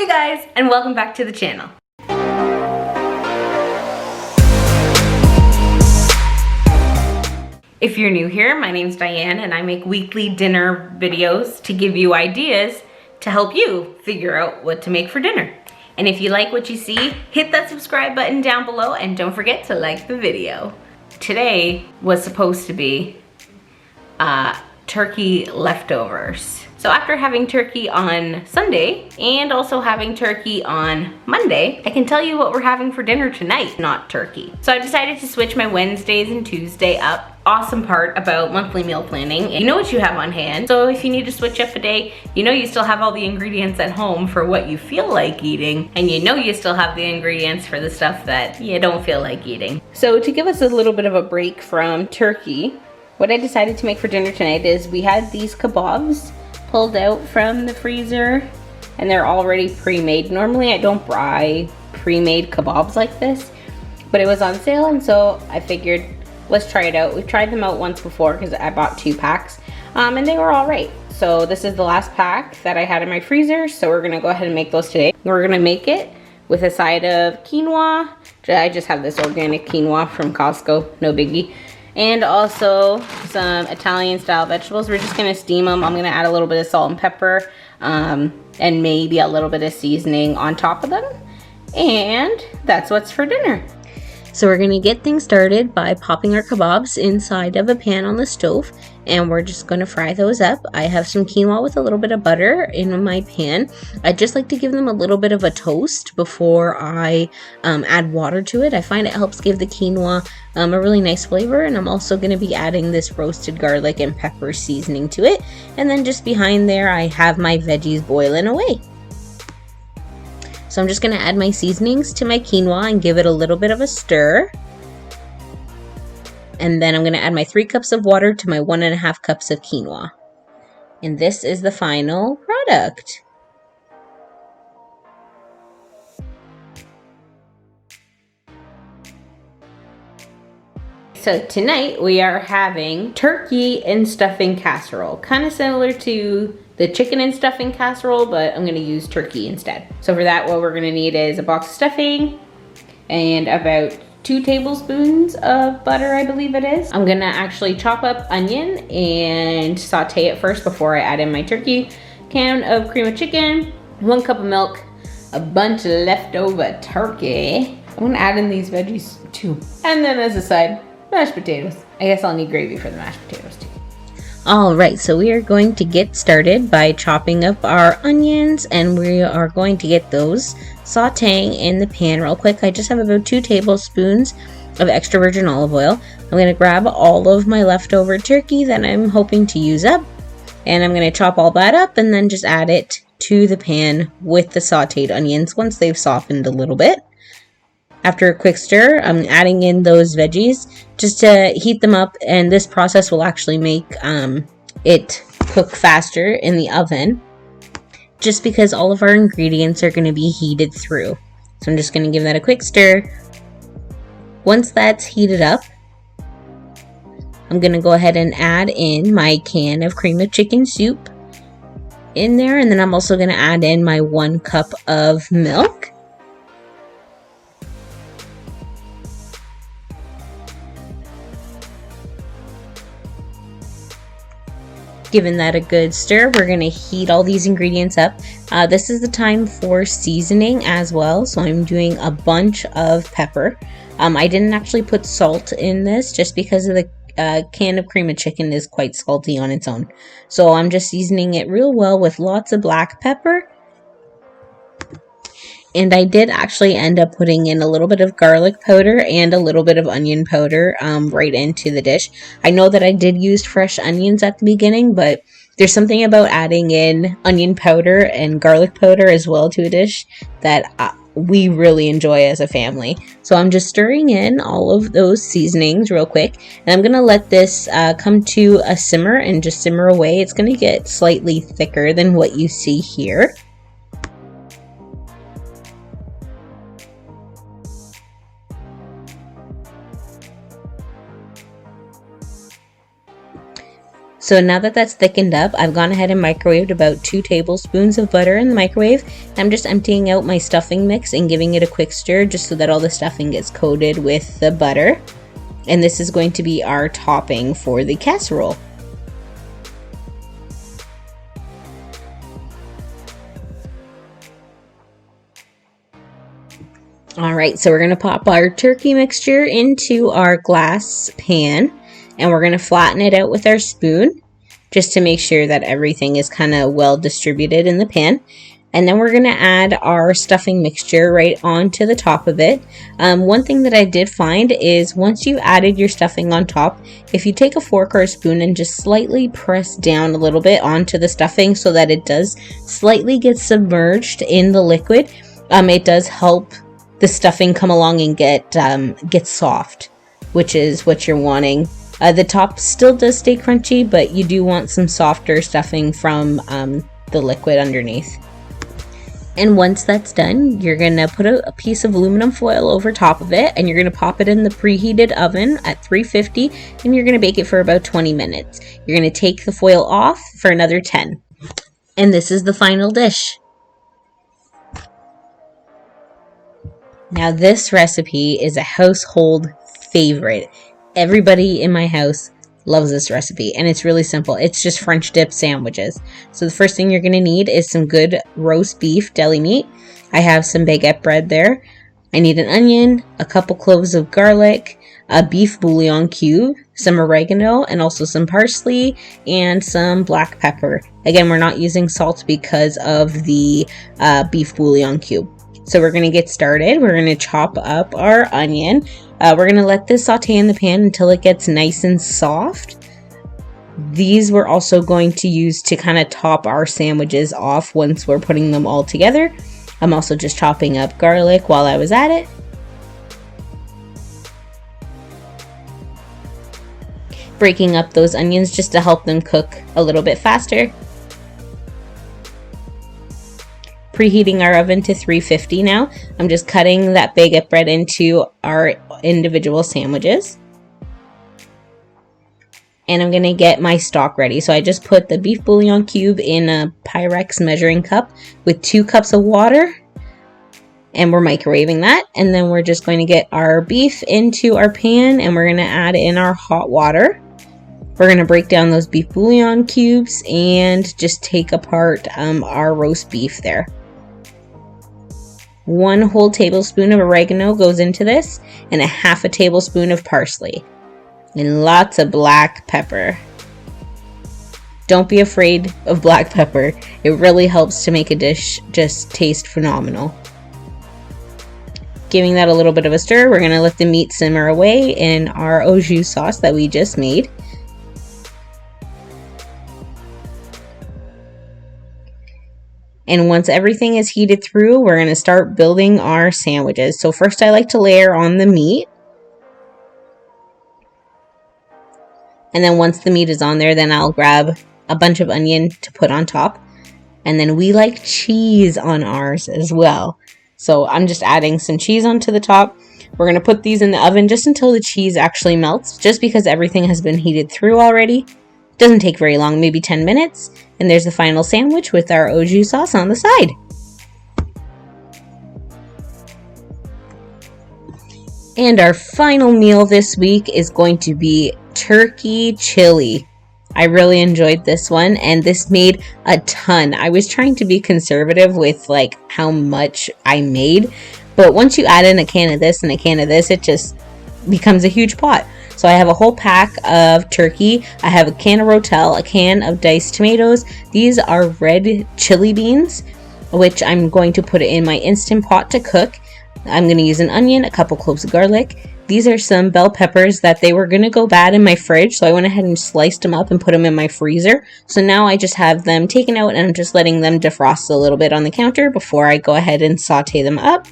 Hey guys, and welcome back to the channel. If you're new here, my name's Diane and I make weekly dinner videos to give you ideas to help you figure out what to make for dinner. And if you like what you see, hit that subscribe button down below and don't forget to like the video. Today was supposed to be turkey leftovers. So after having turkey on Sunday and also having turkey on Monday, I can tell you what we're having for dinner tonight, not turkey. So I decided to switch my Wednesdays and Tuesday up. Awesome part about monthly meal planning, you know what you have on hand. So if you need to switch up a day, you know you still have all the ingredients at home for what you feel like eating, and you know you still have the ingredients for the stuff that you don't feel like eating. So to give us a little bit of a break from turkey, what I decided to make for dinner tonight is we had these kebabs pulled out from the freezer and they're already pre-made. Normally I don't buy pre-made kebabs like this, but it was on sale and so I figured let's try it out. We've tried them out once before because I bought 2 packs and they were all right. So this is the last pack that I had in my freezer, so we're gonna go ahead and make those today. We're gonna make it with a side of quinoa. I just have this organic quinoa from Costco, no biggie. And also some Italian style vegetables. We're just gonna steam them. I'm gonna add a little bit of salt and pepper and maybe a little bit of seasoning on top of them. And that's what's for dinner. So we're gonna get things started by popping our kebabs inside of a pan on the stove, and we're just gonna fry those up. I have some quinoa with a little bit of butter in my pan. I just like to give them a little bit of a toast before I add water to it. I find it helps give the quinoa a really nice flavor, and I'm also gonna be adding this roasted garlic and pepper seasoning to it. And then just behind there, I have my veggies boiling away. So I'm just gonna add my seasonings to my quinoa and give it a little bit of a stir. And then I'm gonna add my 3 cups of water to my 1.5 cups of quinoa. And this is the final product. So tonight we are having turkey and stuffing casserole. Kind of similar to the chicken and stuffing casserole, but I'm gonna use turkey instead. So for that, what we're gonna need is a box of stuffing and about 2 tablespoons of butter, I believe it is. I'm gonna actually chop up onion and saute it first before I add in my turkey. Can of cream of chicken, 1 cup of milk, a bunch of leftover turkey. I'm gonna add in these veggies too. And then as a side, mashed potatoes. I guess I'll need gravy for the mashed potatoes too. Alright, so we are going to get started by chopping up our onions, and we are going to get those sauteing in the pan real quick. I just have about 2 tablespoons of extra virgin olive oil. I'm going to grab all of my leftover turkey that I'm hoping to use up, and I'm going to chop all that up and then just add it to the pan with the sauteed onions once they've softened a little bit. After a quick stir, I'm adding in those veggies just to heat them up, and this process will actually make it cook faster in the oven just because all of our ingredients are going to be heated through. So I'm just going to give that a quick stir. Once that's heated up, I'm going to go ahead and add in my can of cream of chicken soup in there, and then I'm also going to add in my 1 cup of milk. Giving that a good stir, we're going to heat all these ingredients up. This is the time for seasoning as well, so I'm doing a bunch of pepper. I didn't actually put salt in this just because of the can of cream of chicken is quite salty on its own. So I'm just seasoning it real well with lots of black pepper. And I did actually end up putting in a little bit of garlic powder and a little bit of onion powder right into the dish. I know that I did use fresh onions at the beginning, but there's something about adding in onion powder and garlic powder as well to a dish that we really enjoy as a family. So I'm just stirring in all of those seasonings real quick, and I'm going to let this come to a simmer and just simmer away. It's going to get slightly thicker than what you see here. So now that that's thickened up, I've gone ahead and microwaved about 2 tablespoons of butter in the microwave. I'm just emptying out my stuffing mix and giving it a quick stir just so that all the stuffing gets coated with the butter. And this is going to be our topping for the casserole. Alright, so we're going to pop our turkey mixture into our glass pan, and we're going to flatten it out with our spoon just to make sure that everything is kind of well distributed in the pan. And then we're going to add our stuffing mixture right onto the top of it. One thing that I did find is once you added your stuffing on top, if you take a fork or a spoon and just slightly press down a little bit onto the stuffing so that it does slightly get submerged in the liquid, it does help the stuffing come along and get soft, which is what you're wanting. The top still does stay crunchy, but you do want some softer stuffing from the liquid underneath. And once that's done, you're going to put a piece of aluminum foil over top of it, and you're going to pop it in the preheated oven at 350, and you're going to bake it for about 20 minutes. You're going to take the foil off for another 10. And this is the final dish. Now this recipe is a household favorite. Everybody in my house loves this recipe, and it's really simple. It's just French dip sandwiches. So the first thing you're going to need is some good roast beef deli meat. I have some baguette bread there. I need an onion, a couple cloves of garlic, a beef bouillon cube, some oregano, and also some parsley and some black pepper. Again, we're not using salt because of the beef bouillon cube. So we're going to get started. We're going to chop up our onion. We're going to let this saute in the pan until it gets nice and soft. These we're also going to use to kind of top our sandwiches off once we're putting them all together. I'm also just chopping up garlic while I was at it. Breaking up those onions just to help them cook a little bit faster. Preheating our oven to 350 now. I'm just cutting that baguette bread into our individual sandwiches. And I'm going to get my stock ready. So I just put the beef bouillon cube in a Pyrex measuring cup with 2 cups of water. And we're microwaving that. And then we're just going to get our beef into our pan, and we're going to add in our hot water. We're going to break down those beef bouillon cubes and just take apart our roast beef there. 1 whole tablespoon of oregano goes into this, and a half a tablespoon of parsley. And lots of black pepper. Don't be afraid of black pepper. It really helps to make a dish just taste phenomenal. Giving that a little bit of a stir, we're going to let the meat simmer away in our au jus sauce that we just made. And once everything is heated through, we're going to start building our sandwiches. So first I like to layer on the meat. And then once the meat is on there, then I'll grab a bunch of onion to put on top. And then we like cheese on ours as well. So I'm just adding some cheese onto the top. We're going to put these in the oven just until the cheese actually melts, just because everything has been heated through already. Doesn't take very long, maybe 10 minutes. And there's the final sandwich with our au jus sauce on the side. And our final meal this week is going to be turkey chili. I really enjoyed this one, and this made a ton. I was trying to be conservative with like how much I made, but once you add in a can of this and a can of this, it just becomes a huge pot. So I have a whole pack of turkey. I have a can of Rotel, a can of diced tomatoes. These are red chili beans, which I'm going to put in my Instant Pot to cook. I'm going to use an onion, a couple cloves of garlic. These are some bell peppers that they were going to go bad in my fridge, so I went ahead and sliced them up and put them in my freezer. So now I just have them taken out, and I'm just letting them defrost a little bit on the counter before I go ahead and saute them up.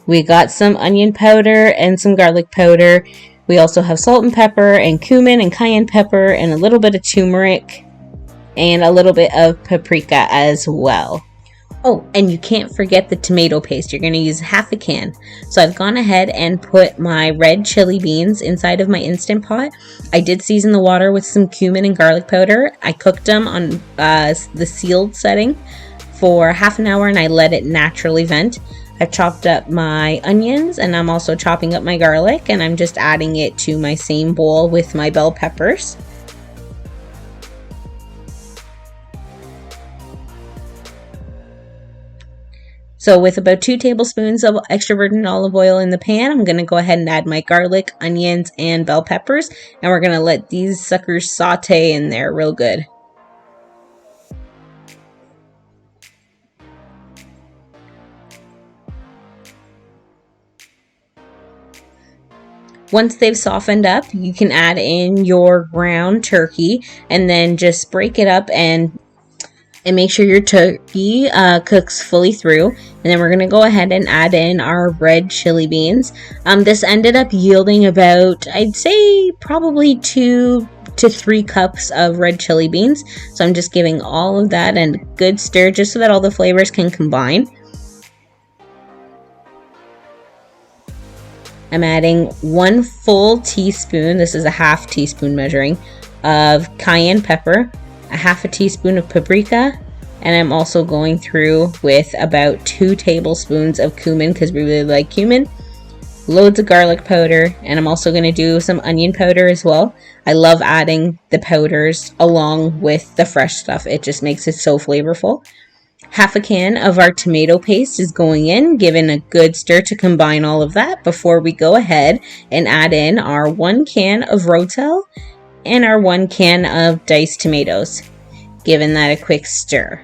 We got some onion powder and some garlic powder. We also have salt and pepper and cumin and cayenne pepper and a little bit of turmeric and a little bit of paprika as well. Oh, and you can't forget the tomato paste. You're going to use half a can. So I've gone ahead and put my red chili beans inside of my Instant Pot. I did season the water with some cumin and garlic powder. I cooked them on the sealed setting for half an hour and I let it naturally vent. I've chopped up my onions and I'm also chopping up my garlic, and I'm just adding it to my same bowl with my bell peppers. So with about 2 tablespoons of extra virgin olive oil in the pan, I'm going to go ahead and add my garlic, onions, and bell peppers. And we're going to let these suckers saute in there real good. Once they've softened up, you can add in your ground turkey and then just break it up and make sure your turkey cooks fully through. And then we're going to go ahead and add in our red chili beans. This ended up yielding about, I'd say, probably 2 to 3 cups of red chili beans. So I'm just giving all of that a good stir just so that all the flavors can combine. I'm adding 1 full teaspoon, this is a half teaspoon measuring, of cayenne pepper, a half a teaspoon of paprika, and I'm also going through with about 2 tablespoons of cumin because we really like cumin, loads of garlic powder, and I'm also going to do some onion powder as well. I love adding the powders along with the fresh stuff. It just makes it so flavorful. Half a can of our tomato paste is going in, giving a good stir to combine all of that before we go ahead and add in our 1 can of Rotel and our 1 can of diced tomatoes, giving that a quick stir.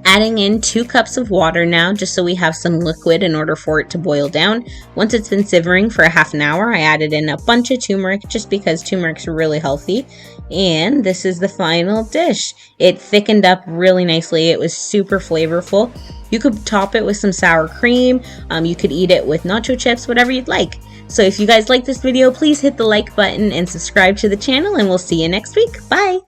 Adding in 2 cups of water now, just so we have some liquid in order for it to boil down. Once it's been simmering for a half an hour, I added in a bunch of turmeric just because turmeric's really healthy. And this is the final dish. It thickened up really nicely. It was super flavorful. You could top it with some sour cream. You could eat it with nacho chips, whatever you'd like. So if you guys like this video, please hit the like button and subscribe to the channel, and we'll see you next week. Bye!